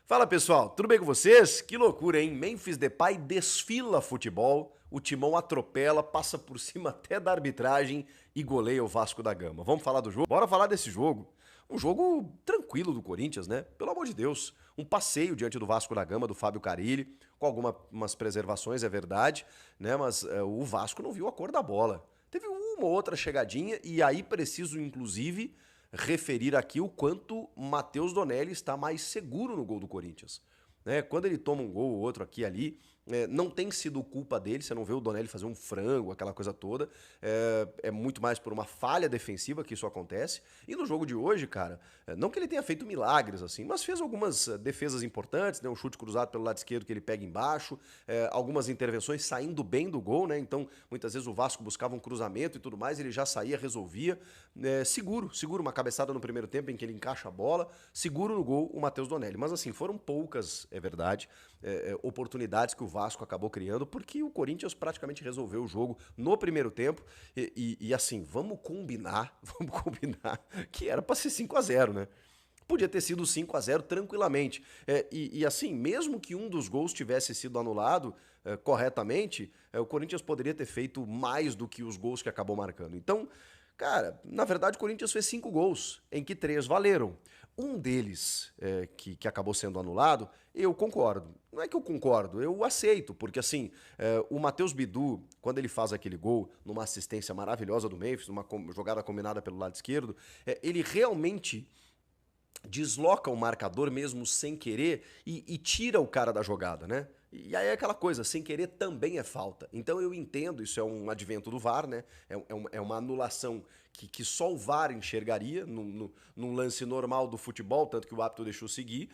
Fala pessoal, tudo bem com vocês? Que loucura, hein? Memphis Depay desfila futebol, o Timão atropela, passa por cima até da arbitragem e goleia o Vasco da Gama. Vamos falar do jogo? Bora falar desse jogo. Um jogo tranquilo do Corinthians, né? Pelo amor de Deus. Um passeio diante do Vasco da Gama, do Fábio Carille, com algumas preservações, é verdade, né? Mas o Vasco não viu a cor da bola. Teve uma ou outra chegadinha e aí preciso, inclusive, referir aqui o quanto Matheus Donelli está mais seguro no gol do Corinthians. Né? Quando ele toma um gol ou outro aqui e ali, não tem sido culpa dele, você não vê o Donelli fazer um frango, aquela coisa toda. É muito mais por uma falha defensiva que isso acontece. E no jogo de hoje, cara, não que ele tenha feito milagres assim, mas fez algumas defesas importantes, né? Um chute cruzado pelo lado esquerdo que ele pega embaixo, algumas intervenções saindo bem do gol, né? Então, muitas vezes o Vasco buscava um cruzamento e tudo mais, ele já saía, resolvia. Seguro, uma cabeçada no primeiro tempo em que ele encaixa a bola, seguro no gol o Matheus Donelli. Mas assim, foram poucas, é verdade, oportunidades que o Vasco acabou criando, porque o Corinthians praticamente resolveu o jogo no primeiro tempo. E assim, vamos combinar que era para ser 5-0, né? Podia ter sido 5-0 tranquilamente. Assim, mesmo que um dos gols tivesse sido anulado corretamente, o Corinthians poderia ter feito mais do que os gols que acabou marcando. Então, cara, na verdade o Corinthians fez 5 gols, em que 3 valeram. Um deles, que acabou sendo anulado, eu concordo. Não é que eu concordo, eu aceito, porque assim, o Matheus Bidu, quando ele faz aquele gol, numa assistência maravilhosa do Memphis, numa jogada combinada pelo lado esquerdo, ele realmente desloca o marcador mesmo sem querer e tira o cara da jogada, né? E aí é aquela coisa, sem querer também é falta. Então eu entendo, isso é um advento do VAR, né? É uma anulação que só o VAR enxergaria num lance normal do futebol, tanto que o árbitro deixou seguir.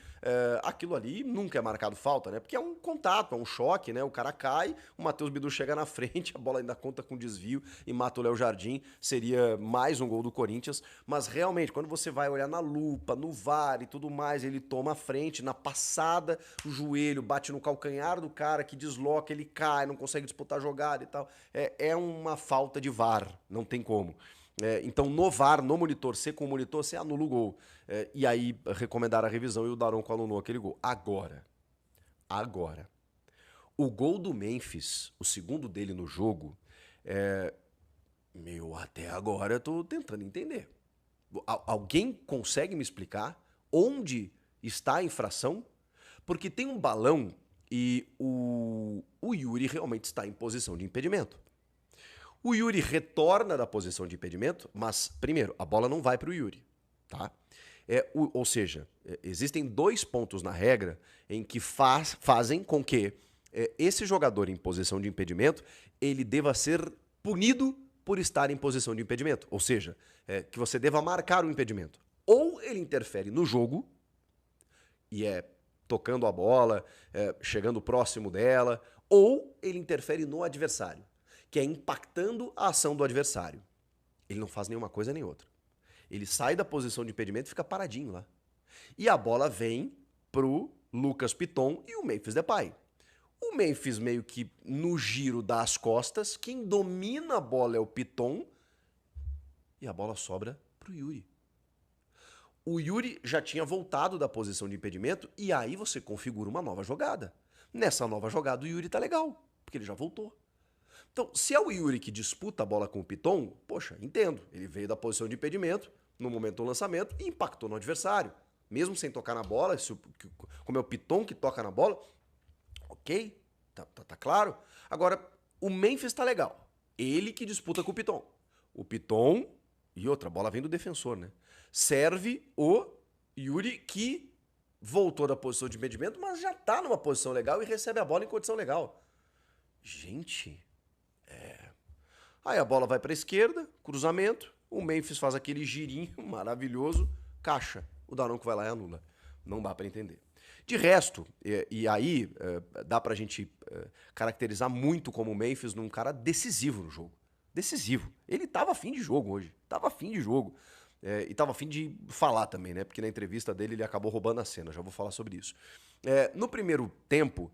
Aquilo ali nunca é marcado falta, né? Porque é um contato, é um choque, né? O cara cai, o Matheus Bidu chega na frente, a bola ainda conta com desvio e mata o Léo Jardim. Seria mais um gol do Corinthians. Mas realmente, quando você vai olhar na lupa, no VAR e tudo mais, ele toma a frente, na passada, o joelho bate no calcanhar do cara que desloca, ele cai, não consegue disputar a jogada e tal. É uma falta de VAR, não tem como. Então, no VAR, no monitor, você com o monitor, você anula o gol. E aí, recomendaram a revisão e o Daronco anulou aquele gol. Agora, o gol do Memphis, o segundo dele no jogo, até agora eu tô tentando entender. Alguém consegue me explicar onde está a infração? Porque tem um balão e o Yuri realmente está em posição de impedimento. O Yuri retorna da posição de impedimento, mas, primeiro, a bola não vai para o Yuri, tá? Ou seja, existem 2 pontos na regra em que fazem com que esse jogador em posição de impedimento, ele deva ser punido por estar em posição de impedimento. Ou seja, que você deva marcar o impedimento. Ou ele interfere no jogo, e tocando a bola, chegando próximo dela, ou ele interfere no adversário, que é impactando a ação do adversário. Ele não faz nenhuma coisa nem outra. Ele sai da posição de impedimento e fica paradinho lá. E a bola vem pro Lucas Piton e o Memphis Depay. O Memphis meio que no giro dá as costas, quem domina a bola é o Piton e a bola sobra pro Yuri. O Yuri já tinha voltado da posição de impedimento e aí você configura uma nova jogada. Nessa nova jogada o Yuri tá legal, porque ele já voltou. Então, se é o Yuri que disputa a bola com o Piton, poxa, entendo. Ele veio da posição de impedimento no momento do lançamento e impactou no adversário. Mesmo sem tocar na bola, como é o Piton que toca na bola, ok, tá claro. Agora, o Memphis tá legal. Ele que disputa com o Piton. O Piton, e outra, a bola vem do defensor, né? Serve o Yuri que voltou da posição de impedimento, mas já tá numa posição legal e recebe a bola em condição legal. Gente, Aí a bola vai para a esquerda, cruzamento, o Memphis faz aquele girinho maravilhoso, caixa. O Daronco vai lá e anula. Não dá para entender. De resto, aí dá pra gente caracterizar muito como o Memphis num cara decisivo no jogo. Decisivo. Ele tava afim de jogo hoje. Tava afim de jogo. E tava afim de falar também, né? Porque na entrevista dele ele acabou roubando a cena. Já vou falar sobre isso. No primeiro tempo,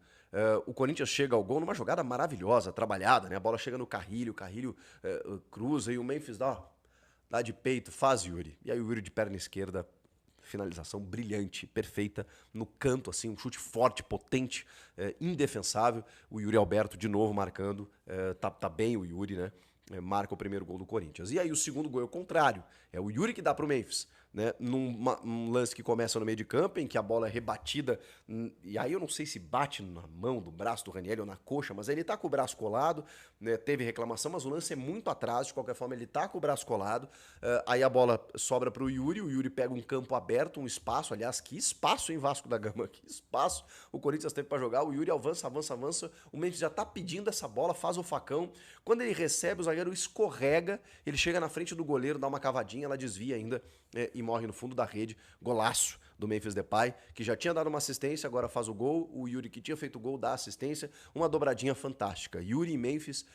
o Corinthians chega ao gol numa jogada maravilhosa, trabalhada, né? A bola chega no Carrilho, o Carrilho cruza e o Memphis dá de peito, faz Yuri. E aí o Yuri de perna esquerda finalização brilhante, perfeita, no canto, assim, um chute forte, potente, indefensável. O Yuri Alberto de novo marcando, tá bem o Yuri, né? Marca o primeiro gol do Corinthians. E aí o segundo gol é o contrário, é o Yuri que dá pro Memphis, né? Um lance que começa no meio de campo, em que a bola é rebatida, e aí eu não sei se bate na mão do braço do Ranieri ou na coxa, mas ele tá com o braço colado, né? Teve reclamação, mas o lance é muito atrás, de qualquer forma ele tá com o braço colado, aí a bola sobra pro Yuri, o Yuri pega um campo aberto, um espaço, aliás, que espaço em Vasco da Gama, que espaço o Corinthians teve pra jogar, o Yuri avança, o Memphis já tá pedindo essa bola, faz o facão, quando ele recebe, o zagueiro escorrega, ele chega na frente do goleiro, dá uma cavadinha, ela desvia ainda, e morre no fundo da rede. Golaço do Memphis Depay, que já tinha dado uma assistência, agora faz o gol. O Yuri, que tinha feito o gol, dá assistência. Uma dobradinha fantástica. Yuri e Memphis,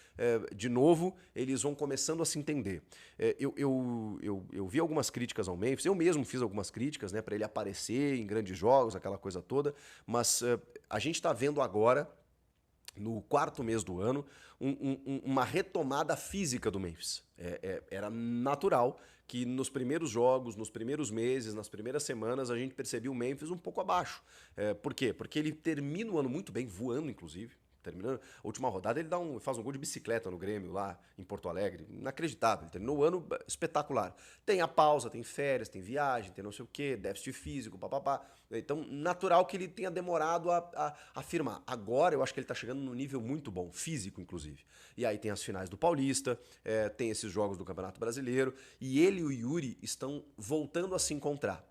de novo, eles vão começando a se entender. Eu vi algumas críticas ao Memphis, eu mesmo fiz algumas críticas, né, para ele aparecer em grandes jogos, aquela coisa toda, mas a gente está vendo agora, no quarto mês do ano, uma retomada física do Memphis. Era natural que nos primeiros jogos, nos primeiros meses, nas primeiras semanas, a gente percebia o Memphis um pouco abaixo. Por quê? Porque ele termina o ano muito bem, voando inclusive. Terminando a última rodada, ele faz um gol de bicicleta no Grêmio, lá em Porto Alegre. Inacreditável. Ele terminou o ano espetacular. Tem a pausa, tem férias, tem viagem, tem não sei o quê, déficit físico, papapá. Então, natural que ele tenha demorado a firmar. Agora, eu acho que ele tá chegando num nível muito bom, físico, inclusive. E aí tem as finais do Paulista, tem esses jogos do Campeonato Brasileiro, e ele e o Yuri estão voltando a se encontrar.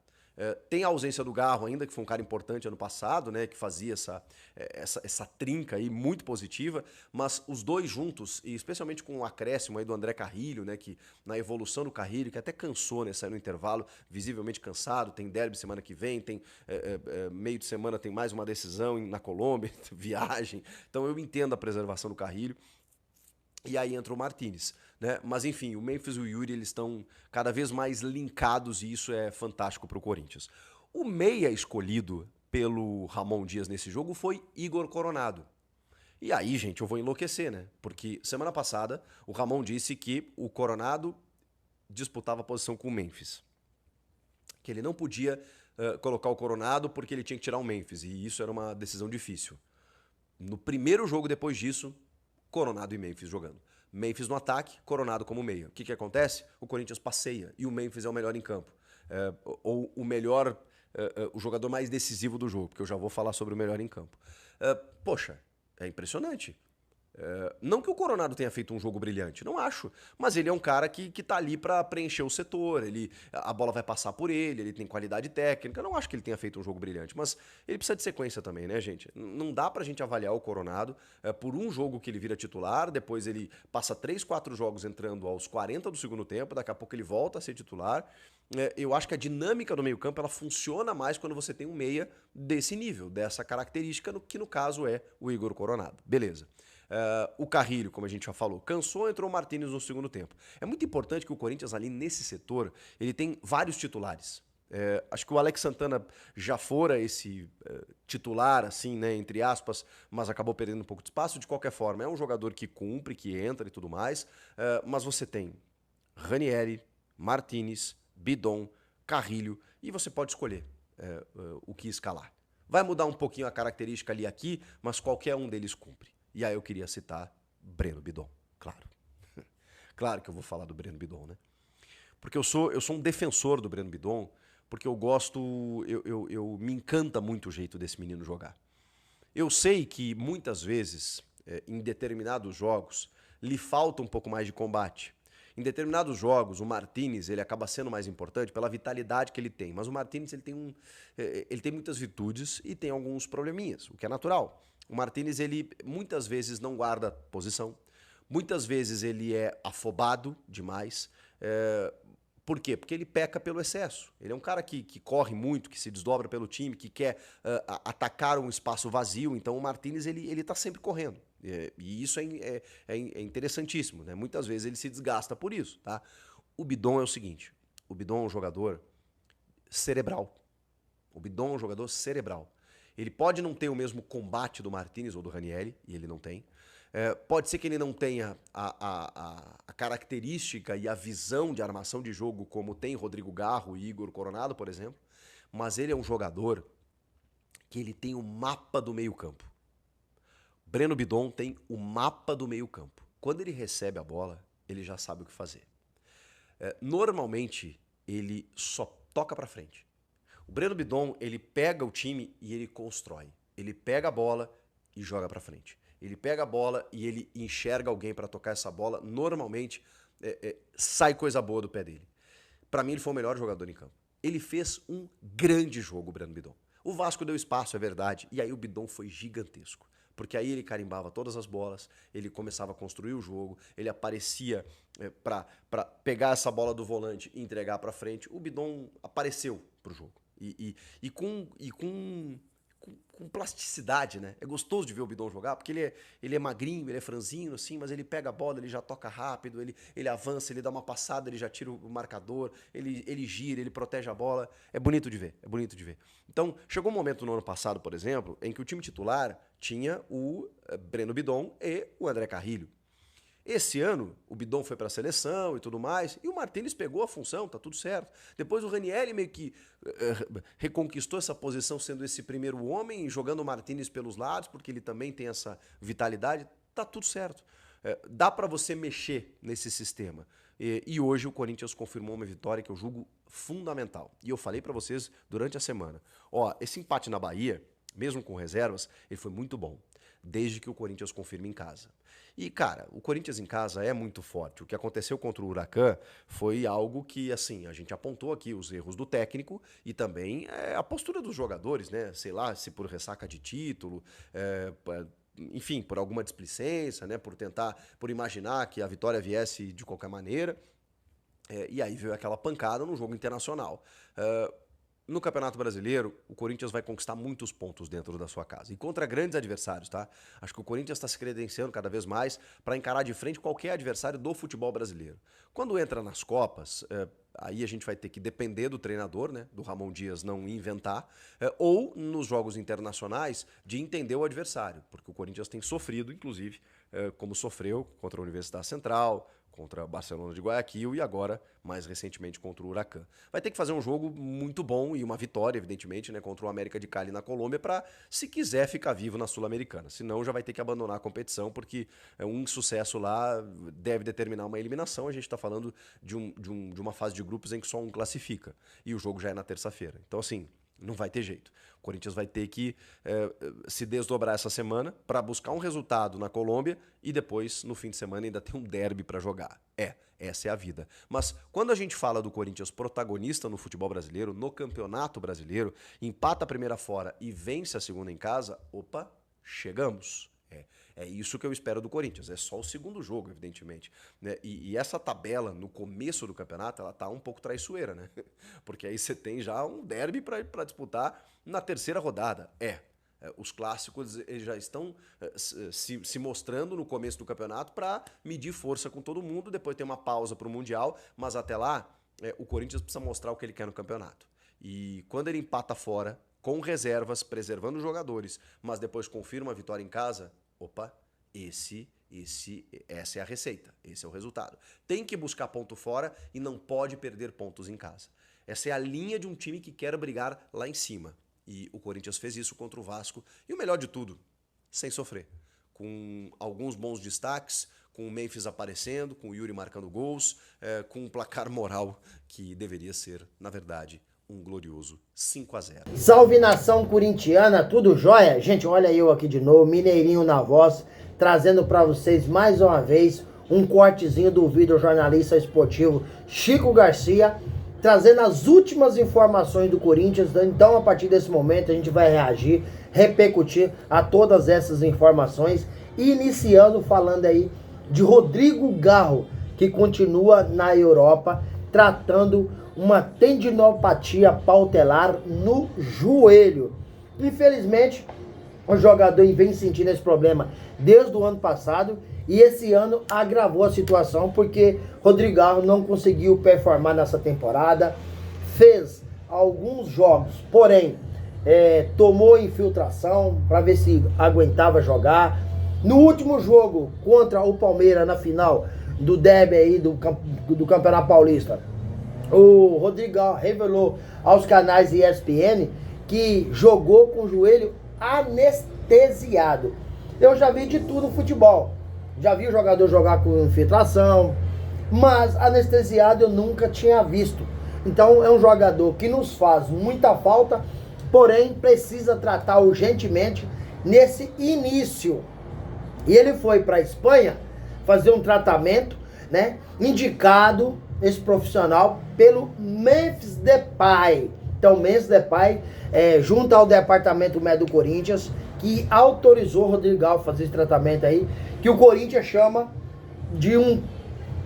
Tem a ausência do Garro ainda, que foi um cara importante ano passado, né, que fazia essa trinca aí muito positiva, mas os dois juntos, e especialmente com o acréscimo aí do André Carrilho, né, que na evolução do Carrilho, que até cansou, né, saiu no intervalo, visivelmente cansado, tem derby semana que vem, tem meio de semana tem mais uma decisão na Colômbia, viagem, então eu entendo a preservação do Carrilho. E aí entra o Martínez, né? Mas enfim, o Memphis e o Yuri, eles estão cada vez mais linkados e isso é fantástico para o Corinthians. O meia escolhido pelo Ramon Dias nesse jogo foi Igor Coronado. E aí, gente, eu vou enlouquecer, né? Porque semana passada o Ramon disse que o Coronado disputava a posição com o Memphis. Que ele não podia colocar o Coronado porque ele tinha que tirar o Memphis. E isso era uma decisão difícil. No primeiro jogo depois disso, Coronado e Memphis jogando. Memphis no ataque, Coronado como meia. O que acontece? O Corinthians passeia e o Memphis é o melhor em campo. Ou o melhor, o jogador mais decisivo do jogo, porque eu já vou falar sobre o melhor em campo. Poxa, é impressionante. Não que o Coronado tenha feito um jogo brilhante, não acho. Mas ele é um cara que tá ali para preencher o setor, a bola vai passar por ele tem qualidade técnica. Não acho que ele tenha feito um jogo brilhante, mas ele precisa de sequência também, né, gente? Não dá pra gente avaliar o Coronado por um jogo que ele vira titular, depois ele passa 3, 4 jogos entrando aos 40 do segundo tempo, daqui a pouco ele volta a ser titular. Eu acho que a dinâmica do meio-campo ela funciona mais quando você tem um meia desse nível, dessa característica, que no caso é o Igor Coronado. Beleza. O Carrilho, como a gente já falou, cansou, entrou o Martínez no segundo tempo. É muito importante que o Corinthians ali nesse setor, ele tem vários titulares. Acho que o Alex Santana já fora esse titular, assim, né, entre aspas, mas acabou perdendo um pouco de espaço. De qualquer forma, é um jogador que cumpre, que entra e tudo mais. Mas você tem Ranieri, Martínez, Bidon, Carrilho, e você pode escolher o que escalar. Vai mudar um pouquinho a característica ali e aqui, mas qualquer um deles cumpre. E aí eu queria citar Breno Bidon, claro. Claro que eu vou falar do Breno Bidon, né? Porque eu sou um defensor do Breno Bidon, porque eu gosto, eu me encanta muito o jeito desse menino jogar. Eu sei que muitas vezes, em determinados jogos, lhe falta um pouco mais de combate. Em determinados jogos, o Martínez ele acaba sendo mais importante pela vitalidade que ele tem. Mas o Martínez ele tem muitas virtudes e tem alguns probleminhas, o que é natural. O Martínez, ele muitas vezes não guarda posição, muitas vezes ele é afobado demais. Por quê? Porque ele peca pelo excesso. Ele é um cara que corre muito, que se desdobra pelo time, que quer atacar um espaço vazio. Então o Martínez, ele tá sempre correndo. E isso é interessantíssimo, né? Muitas vezes ele se desgasta por isso, tá? O Bidon é o seguinte, o Bidon é um jogador cerebral. O Bidon é um jogador cerebral. Ele pode não ter o mesmo combate do Martínez ou do Ranieri, e ele não tem. Pode ser que ele não tenha a característica e a visão de armação de jogo como tem Rodrigo Garro e Igor Coronado, por exemplo. mas ele é um jogador que ele tem o mapa do meio-campo. Breno Bidon tem o mapa do meio-campo. Quando ele recebe a bola, ele já sabe o que fazer. Normalmente, ele só toca para frente. O Breno Bidon, ele pega o time e ele constrói. Ele pega a bola e joga para frente. Ele pega a bola e ele enxerga alguém para tocar essa bola. Normalmente, sai coisa boa do pé dele. Para mim, ele foi o melhor jogador em campo. Ele fez um grande jogo, o Breno Bidon. O Vasco deu espaço, é verdade, e aí o Bidon foi gigantesco. Porque aí ele carimbava todas as bolas, ele começava a construir o jogo, ele aparecia para pegar essa bola do volante e entregar para frente. O Bidon apareceu pro jogo. E com plasticidade, né? É gostoso de ver o Bidon jogar, porque ele é magrinho, ele é franzino, assim, mas ele pega a bola, ele já toca rápido, ele avança, ele dá uma passada, ele já tira o marcador, ele gira, ele protege a bola. É bonito de ver, é bonito de ver. Então, chegou um momento no ano passado, por exemplo, em que o time titular tinha o Breno Bidon e o André Carrilho. Esse ano, o Bidon foi para a seleção e tudo mais, e o Martínez pegou a função, tá tudo certo. Depois o Ranieri meio que reconquistou essa posição, sendo esse primeiro homem, jogando o Martínez pelos lados, porque ele também tem essa vitalidade, tá tudo certo. Dá para você mexer nesse sistema. E hoje o Corinthians confirmou uma vitória que eu julgo fundamental. E eu falei para vocês durante a semana. Esse empate na Bahia, mesmo com reservas, ele foi muito bom, desde que o Corinthians confirme em casa. E, cara, o Corinthians em casa é muito forte. O que aconteceu contra o Huracan foi algo que, assim, a gente apontou aqui os erros do técnico e também a postura dos jogadores, né? Sei lá, se por ressaca de título, enfim, por alguma displicência, né? Por imaginar que a vitória viesse de qualquer maneira. E aí veio aquela pancada no jogo internacional. No Campeonato Brasileiro, o Corinthians vai conquistar muitos pontos dentro da sua casa. E contra grandes adversários, tá? Acho que o Corinthians está se credenciando cada vez mais para encarar de frente qualquer adversário do futebol brasileiro. Quando entra nas Copas, aí a gente vai ter que depender do treinador, né? Do Ramon Dias não inventar, ou nos jogos internacionais de entender o adversário. Porque o Corinthians tem sofrido, inclusive, como sofreu contra a Universidade Central, contra o Barcelona de Guayaquil e agora, mais recentemente, contra o Huracan. Vai ter que fazer um jogo muito bom e uma vitória, evidentemente, né, contra o América de Cali na Colômbia para, se quiser, ficar vivo na Sul-Americana. Senão já vai ter que abandonar a competição porque um insucesso lá deve determinar uma eliminação. A gente está falando de uma fase de grupos em que só um classifica e o jogo já é na terça-feira. Então, assim, não vai ter jeito. O Corinthians vai ter que se desdobrar essa semana para buscar um resultado na Colômbia e depois, no fim de semana, ainda tem um derby para jogar. Essa é a vida. Mas quando a gente fala do Corinthians protagonista no futebol brasileiro, no Campeonato Brasileiro, empata a primeira fora e vence a segunda em casa, opa, chegamos. É isso que eu espero do Corinthians. É só o segundo jogo, evidentemente, né? E essa tabela, no começo do campeonato, ela tá um pouco traiçoeira, né? Porque aí você tem já um derby para disputar na terceira rodada. Os clássicos eles já estão se mostrando no começo do campeonato para medir força com todo mundo. Depois tem uma pausa para o Mundial, mas até lá o Corinthians precisa mostrar o que ele quer no campeonato. E quando ele empata fora, com reservas, preservando os jogadores, mas depois confirma a vitória em casa, opa, essa é a receita, esse é o resultado. Tem que buscar ponto fora e não pode perder pontos em casa. Essa é a linha de um time que quer brigar lá em cima. E o Corinthians fez isso contra o Vasco. E o melhor de tudo, sem sofrer. Com alguns bons destaques, com o Memphis aparecendo, com o Yuri marcando gols, com um placar moral que deveria ser, na verdade, um glorioso 5-0. Salve nação corintiana, tudo jóia? Gente, olha eu aqui de novo, Mineirinho na voz, trazendo para vocês mais uma vez um cortezinho do vídeo jornalista esportivo Chico Garcia, trazendo as últimas informações do Corinthians. Então, a partir desse momento, a gente vai reagir, repercutir a todas essas informações, iniciando falando aí de Rodrigo Garro, que continua na Europa, tratando uma tendinopatia patelar no joelho. Infelizmente, o jogador vem sentindo esse problema desde o ano passado e esse ano agravou a situação porque Rodrigo Garro não conseguiu performar nessa temporada, fez alguns jogos, porém tomou infiltração para ver se aguentava jogar. No último jogo contra o Palmeiras na final do derby aí do Campeonato Paulista, O Rodrigão revelou aos canais ESPN que jogou com o joelho anestesiado. Eu já vi de tudo no futebol. Já vi o jogador jogar com infiltração, mas anestesiado eu nunca tinha visto. Então é um jogador que nos faz muita falta, porém precisa tratar urgentemente nesse início. E ele foi para a Espanha fazer um tratamento, né, indicado, esse profissional, pelo Memphis Depay. Então, Memphis Depay, junto ao departamento médico do Corinthians, que autorizou o Rodrigão a fazer esse tratamento aí, que o Corinthians chama de um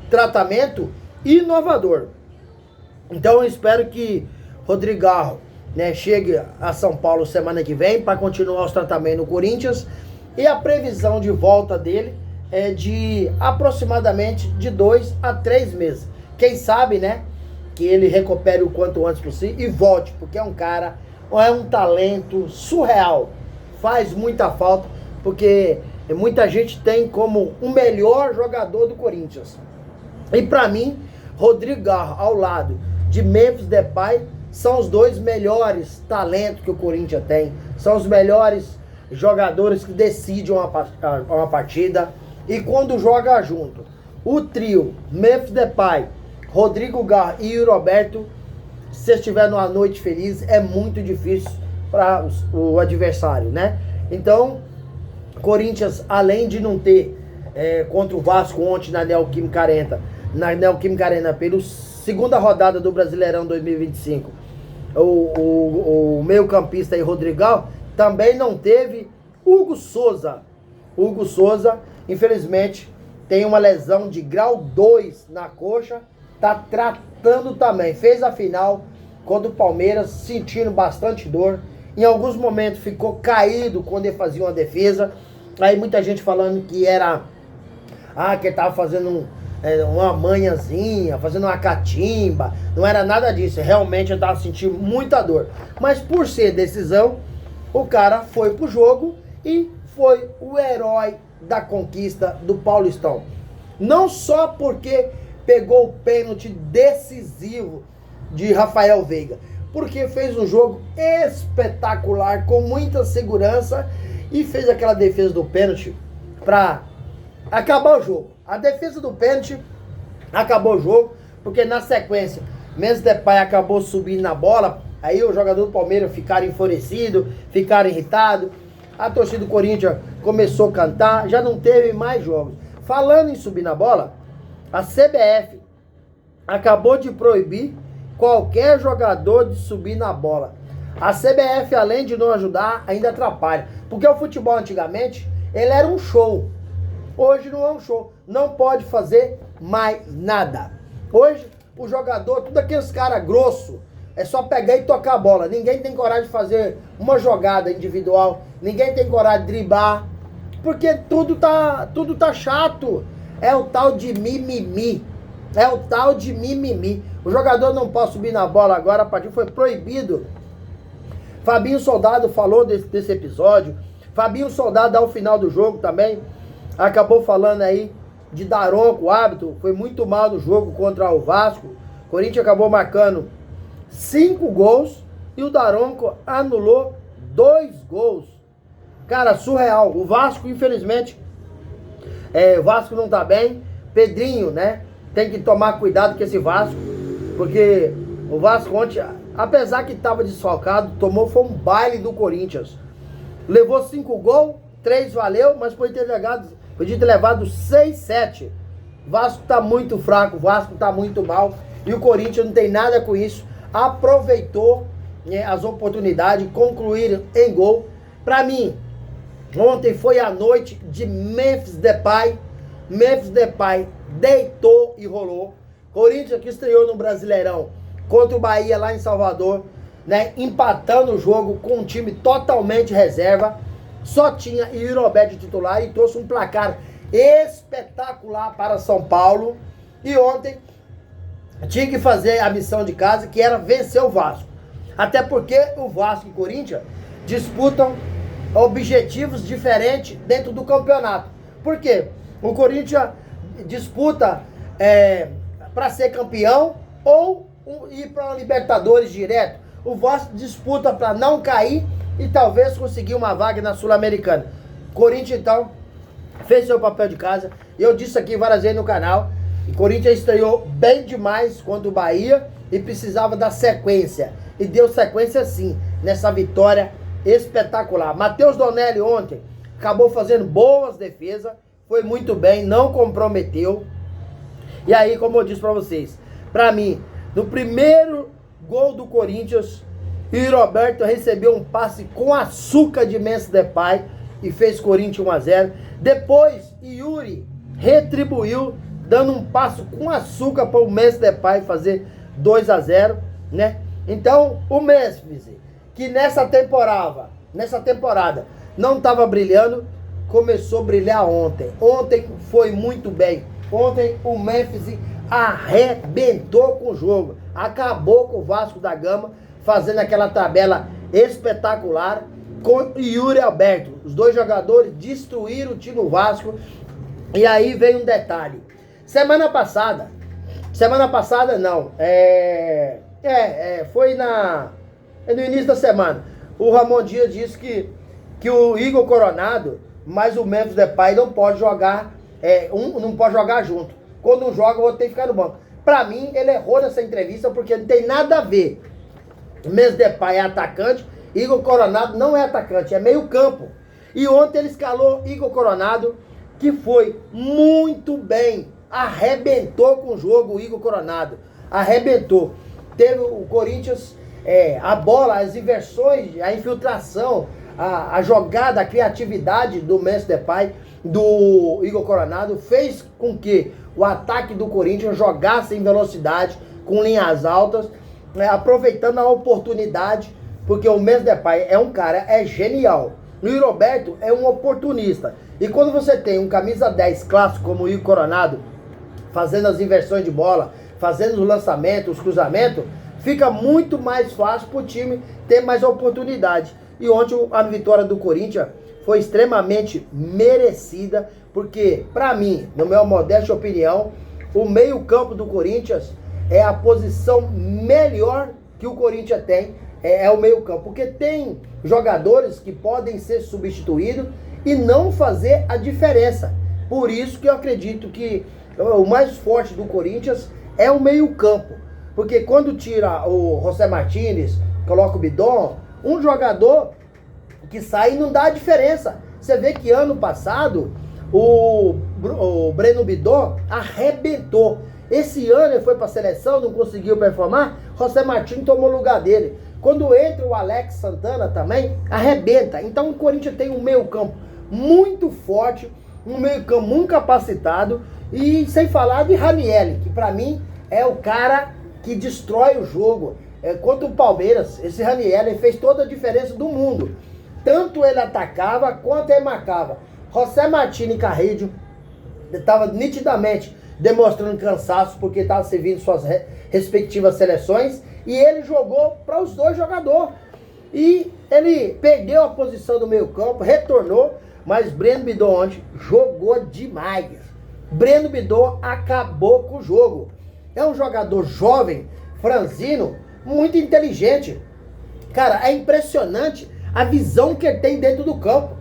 tratamento inovador. Então, eu espero que Rodrigão, né, chegue a São Paulo semana que vem para continuar os tratamentos no Corinthians. E a previsão de volta dele é de aproximadamente de 2 a 3 meses. Quem sabe, né, que ele recupere o quanto antes possível e volte, porque é um cara, é um talento surreal. Faz muita falta, porque muita gente tem como o melhor jogador do Corinthians. E para mim, Rodrigão ao lado de Memphis Depay são os dois melhores talentos que o Corinthians tem. São os melhores jogadores que decidem uma partida. E quando joga junto, o trio Memphis Depay, Rodrigo Garra e Yuri Alberto, se estiver numa noite feliz, é muito difícil para o adversário, né? Então, Corinthians, além de não ter contra o Vasco ontem na Neoquímica Arena, pela segunda rodada do Brasileirão 2025, o meio-campista aí, Rodrigão, também não teve Hugo Souza. Hugo Souza, infelizmente, tem uma lesão de grau 2 na coxa, tá tratando também. Fez a final contra o Palmeiras, sentindo bastante dor. Em alguns momentos ficou caído quando ele fazia uma defesa. Aí muita gente falando que era... que ele tava fazendo uma manhãzinha, fazendo uma catimba. Não era nada disso. Realmente ele tava sentindo muita dor. Mas por ser decisão, o cara foi pro jogo e foi o herói da conquista do Paulistão. Não só porque pegou o pênalti decisivo de Rafael Veiga, porque fez um jogo espetacular, com muita segurança, e fez aquela defesa do pênalti para acabar o jogo. A defesa do pênalti acabou o jogo, porque na sequência, Memphis Depay acabou subindo na bola, aí o jogador do Palmeiras ficaram enfurecidos, ficaram irritados, a torcida do Corinthians começou a cantar, já não teve mais jogos. Falando em subir na bola, a CBF acabou de proibir qualquer jogador de subir na bola. A CBF, além de não ajudar, ainda atrapalha. Porque o futebol antigamente, ele era um show. Hoje não é um show. Não pode fazer mais nada. Hoje, o jogador, tudo aqueles caras grossos, é só pegar e tocar a bola. Ninguém tem coragem de fazer uma jogada individual. Ninguém tem coragem de driblar. Porque tudo tá chato. É o tal de mimimi. É o tal de mimimi. O jogador não pode subir na bola agora, a partida foi proibido. Fabinho Soldado falou desse episódio. Fabinho Soldado, ao final do jogo também, acabou falando aí de Daronco, o árbitro. Foi muito mal no jogo contra o Vasco. O Corinthians acabou marcando 5 gols e o Daronco anulou 2 gols. Cara, surreal. O Vasco, infelizmente, o Vasco não tá bem. Pedrinho, né? Tem que tomar cuidado com esse Vasco, porque o Vasco ontem, apesar que estava desfalcado, foi um baile do Corinthians. Levou 5 gols, 3 valeu, mas podia ter levado 6, 7. O Vasco tá muito fraco, o Vasco tá muito mal, e o Corinthians não tem nada com isso. Aproveitou, né, as oportunidades, concluíram em gol. Pra mim, ontem foi a noite de Memphis Depay. Memphis Depay deitou e rolou. Corinthians, que estreou no Brasileirão contra o Bahia lá em Salvador, né, empatando o jogo com um time totalmente reserva, só tinha Yuri Alberto titular e trouxe um placar espetacular para São Paulo. E ontem tinha que fazer a missão de casa, que era vencer o Vasco. Até porque o Vasco e o Corinthians disputam objetivos diferentes dentro do campeonato. Por quê? O Corinthians disputa para ser campeão ou ir para uma Libertadores direto. O Vasco disputa para não cair e talvez conseguir uma vaga na Sul-Americana. Corinthians, então, fez seu papel de casa. Eu disse aqui várias vezes no canal. O Corinthians estreou bem demais contra o Bahia e precisava da sequência. E deu sequência sim, nessa vitória espetacular. Matheus Donelli ontem acabou fazendo boas defesas. Foi muito bem, não comprometeu. E aí, como eu disse pra vocês, pra mim, no primeiro gol do Corinthians, Yuri Alberto recebeu um passe com açúcar de Memphis Depay e fez Corinthians 1-0. Depois, Yuri retribuiu, dando um passe com açúcar para o Memphis Depay fazer 2-0, né? Então, o Memphis, que nessa temporada não estava brilhando, começou a brilhar ontem. Ontem foi muito bem. Ontem o Memphis arrebentou com o jogo. Acabou com o Vasco da Gama, fazendo aquela tabela espetacular com Yuri Alberto. Os dois jogadores destruíram o time do Vasco. E aí vem um detalhe. Semana passada não, foi no início da semana. O Ramon Dias disse que o Igor Coronado, mas o Memphis Depay não pode jogar, não pode jogar junto. Quando um joga, o outro tem que ficar no banco. Pra mim, ele errou nessa entrevista porque não tem nada a ver. O Memphis Depay é atacante, Igor Coronado não é atacante, é meio campo. E ontem ele escalou Igor Coronado, que foi muito bem. Arrebentou com o jogo o Igor Coronado. Arrebentou. Teve o Corinthians, a bola, as inversões, a infiltração, a jogada, a criatividade do Memphis Depay, do Igor Coronado, fez com que o ataque do Corinthians jogasse em velocidade, com linhas altas, aproveitando a oportunidade, porque o Memphis Depay é um cara, genial. O Yuri Alberto é um oportunista. E quando você tem um camisa 10 clássico como o Igor Coronado, fazendo as inversões de bola, fazendo os lançamentos, os cruzamentos, fica muito mais fácil para o time ter mais oportunidade. E ontem a vitória do Corinthians foi extremamente merecida, porque, para mim, na minha modesta opinião, o meio-campo do Corinthians é a posição melhor que o Corinthians tem, é o meio-campo. Porque tem jogadores que podem ser substituídos e não fazer a diferença. Por isso que eu acredito que o mais forte do Corinthians é o meio-campo. Porque quando tira o José Martínez, coloca o Bidon, um jogador que sai não dá a diferença. Você vê que ano passado o Breno Bidon arrebentou. Esse ano ele foi para a seleção, não conseguiu performar, José Martínez tomou o lugar dele. Quando entra o Alex Santana também, arrebenta. Então o Corinthians tem um meio-campo muito forte, um meio-campo muito capacitado, e sem falar de Ranieri, que para mim é o cara que destrói o jogo. Contra o Palmeiras, esse Ranieri fez toda a diferença do mundo. Tanto ele atacava quanto ele marcava. José Martínez Carrillo estava nitidamente demonstrando cansaço porque estava servindo suas respectivas seleções, e ele jogou para os dois jogadores. E ele perdeu a posição do meio campo, retornou, mas Breno Bidon ontem jogou demais. Breno Bidon acabou com o jogo. É um jogador jovem, franzino, muito inteligente. Cara, é impressionante a visão que ele tem dentro do campo.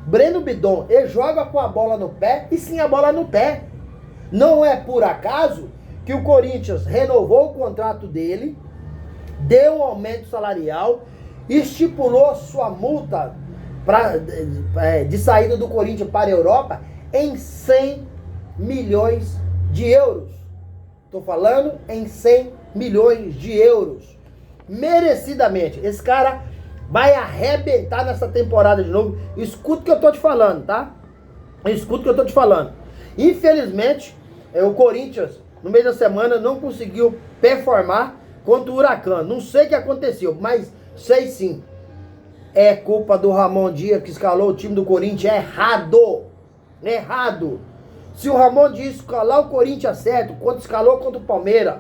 Breno Bidon, ele joga com a bola no pé e sem a bola no pé. Não é por acaso que o Corinthians renovou o contrato dele, deu um aumento salarial, estipulou sua multa de saída do Corinthians para a Europa em 100 milhões de euros. Estou falando em 100 milhões de euros. Merecidamente. Esse cara vai arrebentar nessa temporada de novo. Escuta o que eu estou te falando, tá? Escuta o que eu estou te falando. Infelizmente, o Corinthians, no meio da semana, não conseguiu performar contra o Huracan. Não sei o que aconteceu, mas sei sim. É culpa do Ramon Dias, que escalou o time do Corinthians errado. Errado. Se o Ramon Dias escalar o Corinthians certo, quando escalou contra o Palmeiras,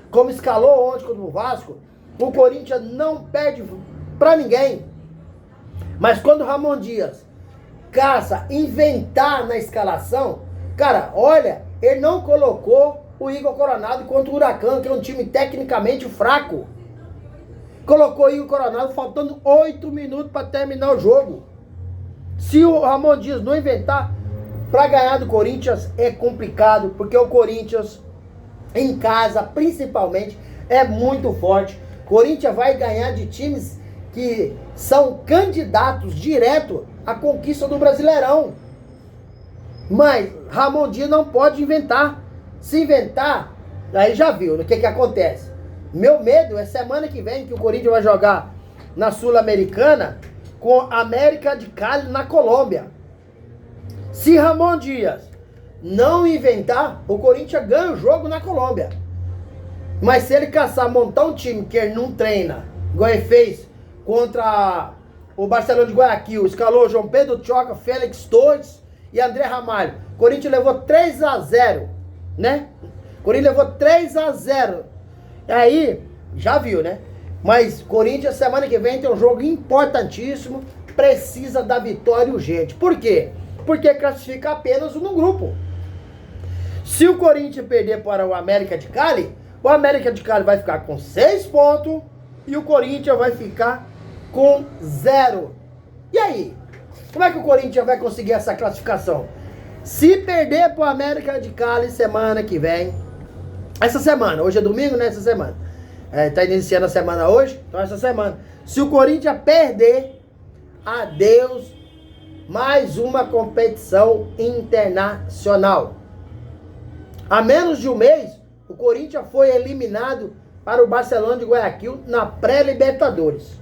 como escalou ontem contra o Vasco, o Corinthians não perde pra ninguém. Mas quando o Ramon Dias caça inventar na escalação, cara, olha, ele não colocou o Igor Coronado contra o Huracan, que é um time tecnicamente fraco. Colocou o Igor Coronado faltando 8 minutos para terminar o jogo. Se o Ramon Dias não inventar para ganhar do Corinthians, é complicado, porque o Corinthians, em casa, principalmente, é muito forte. Corinthians vai ganhar de times que são candidatos direto à conquista do Brasileirão. Mas Ramon Dias não pode inventar. Se inventar, aí já viu o que acontece. Meu medo é semana que vem que o Corinthians vai jogar na Sul-Americana com a América de Cali na Colômbia. Se Ramon Dias não inventar, o Corinthians ganha o jogo na Colômbia. Mas se ele caçar montar um time que ele não treina, igual ele fez contra o Barcelona de Guayaquil, escalou João Pedro Choca, Félix Torres e André Ramalho. O Corinthians levou 3-0, né? O Corinthians levou 3-0. Aí, já viu, né? Mas Corinthians, semana que vem, tem um jogo importantíssimo. Precisa da vitória urgente. Por quê? Porque classifica apenas no grupo. Se o Corinthians perder para o América de Cali, o América de Cali vai ficar com 6 pontos e o Corinthians vai ficar com 0. E aí? Como é que o Corinthians vai conseguir essa classificação? Se perder para o América de Cali semana que vem, essa semana, hoje é domingo, né? Essa semana. Tá iniciando a semana hoje, então essa semana. Se o Corinthians perder, adeus, mais uma competição internacional. Há menos de um mês, o Corinthians foi eliminado para o Barcelona de Guayaquil na pré-Libertadores.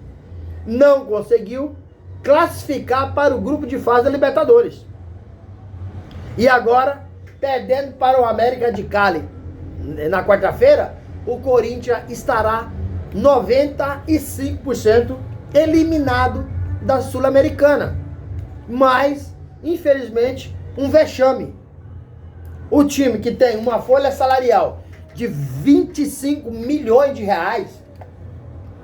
Não conseguiu classificar para o grupo de fase da Libertadores. E agora, perdendo para o América de Cali na quarta-feira, o Corinthians estará 95% eliminado da Sul-Americana. Mas, infelizmente, um vexame. O time que tem uma folha salarial de 25 milhões de reais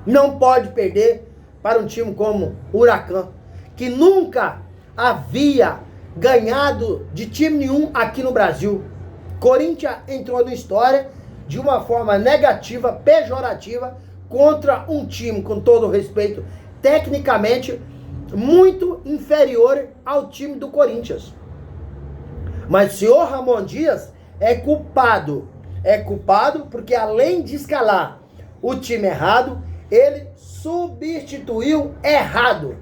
não pode perder para um time como o Huracan, que nunca havia ganhado de time nenhum aqui no Brasil. Corinthians entrou na história de uma forma negativa, pejorativa, contra um time, com todo o respeito, tecnicamente muito inferior ao time do Corinthians. Mas o senhor Ramon Dias é culpado. É culpado porque, além de escalar o time errado, ele substituiu errado.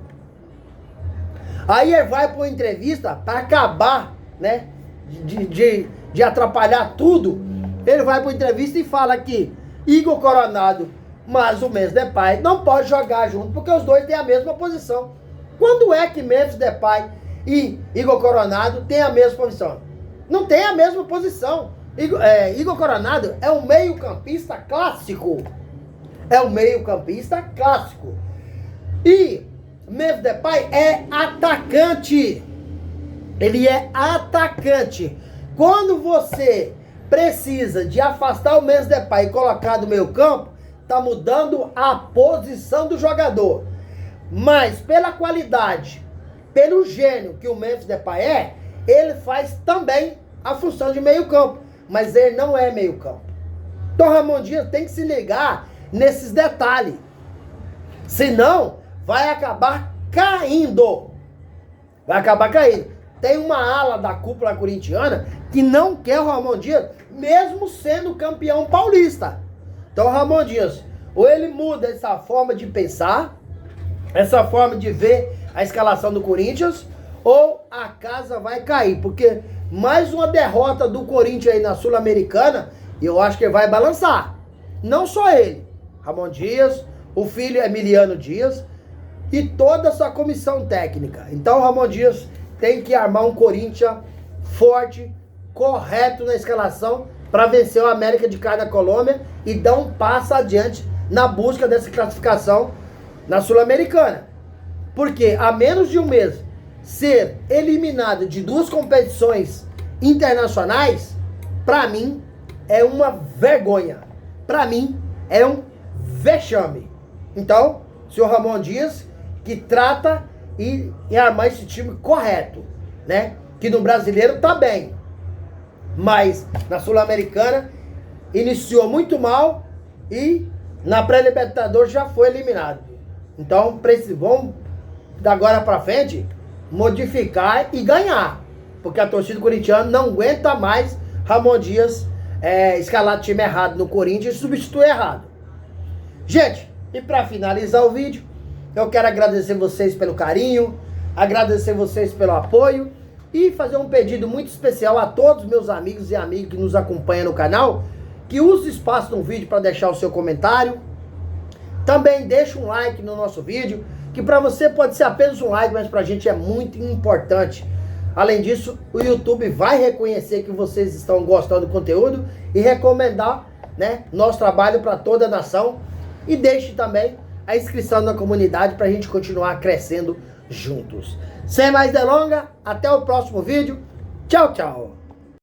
Aí ele vai para uma entrevista para acabar, né, de atrapalhar tudo. Ele vai para uma entrevista e fala que Igor Coronado, mas o Memphis Depay não pode jogar junto porque os dois têm a mesma posição. Quando é que Memphis Depay e Igor Coronado têm a mesma posição? Não tem a mesma posição. Igor Coronado é um meio-campista clássico. É um meio-campista clássico. E Memphis Depay é atacante. Ele é atacante. Quando você precisa de afastar o Memphis Depay e colocar no meio campo, tá mudando a posição do jogador. Mas pela qualidade, pelo gênio que o Memphis Depay é, ele faz também a função de meio campo. Mas ele não é meio campo. Então Ramon Dias tem que se ligar nesses detalhes. Senão, vai acabar caindo. Vai acabar caindo. Tem uma ala da cúpula corintiana que não quer o Ramon Dias, mesmo sendo campeão paulista. Então Ramon Dias, ou ele muda essa forma de pensar, essa forma de ver a escalação do Corinthians, ou a casa vai cair. Porque mais uma derrota do Corinthians aí na Sul-Americana, eu acho que vai balançar. Não só ele, Ramon Dias, o filho Emiliano Dias e toda a sua comissão técnica. Então o Ramon Dias tem que armar um Corinthians forte, correto na escalação para vencer o América de Cali na Colômbia e dar um passo adiante na busca dessa classificação na Sul-Americana. Porque a menos de um mês ser eliminado de 2 competições internacionais, para mim é uma vergonha. Para mim é um vexame. Então, o senhor Ramon Dias, que trata e armar esse time correto, né? Que no brasileiro tá bem, mas na Sul-Americana iniciou muito mal e na pré-Libertadores já foi eliminado. Então, vamos, da agora pra frente, modificar e ganhar. Porque a torcida corintiana não aguenta mais Ramon Dias escalar time errado no Corinthians e substituir errado. Gente, e para finalizar o vídeo, eu quero agradecer vocês pelo carinho, agradecer vocês pelo apoio e fazer um pedido muito especial a todos meus amigos e amigas que nos acompanham no canal, que use o espaço no vídeo para deixar o seu comentário. Também deixa um like no nosso vídeo, que para você pode ser apenas um like, mas para a gente é muito importante. Além disso, o YouTube vai reconhecer que vocês estão gostando do conteúdo e recomendar, né, nosso trabalho para toda a nação. E deixe também a inscrição na comunidade para a gente continuar crescendo juntos. Sem mais delongas, até o próximo vídeo. Tchau, tchau.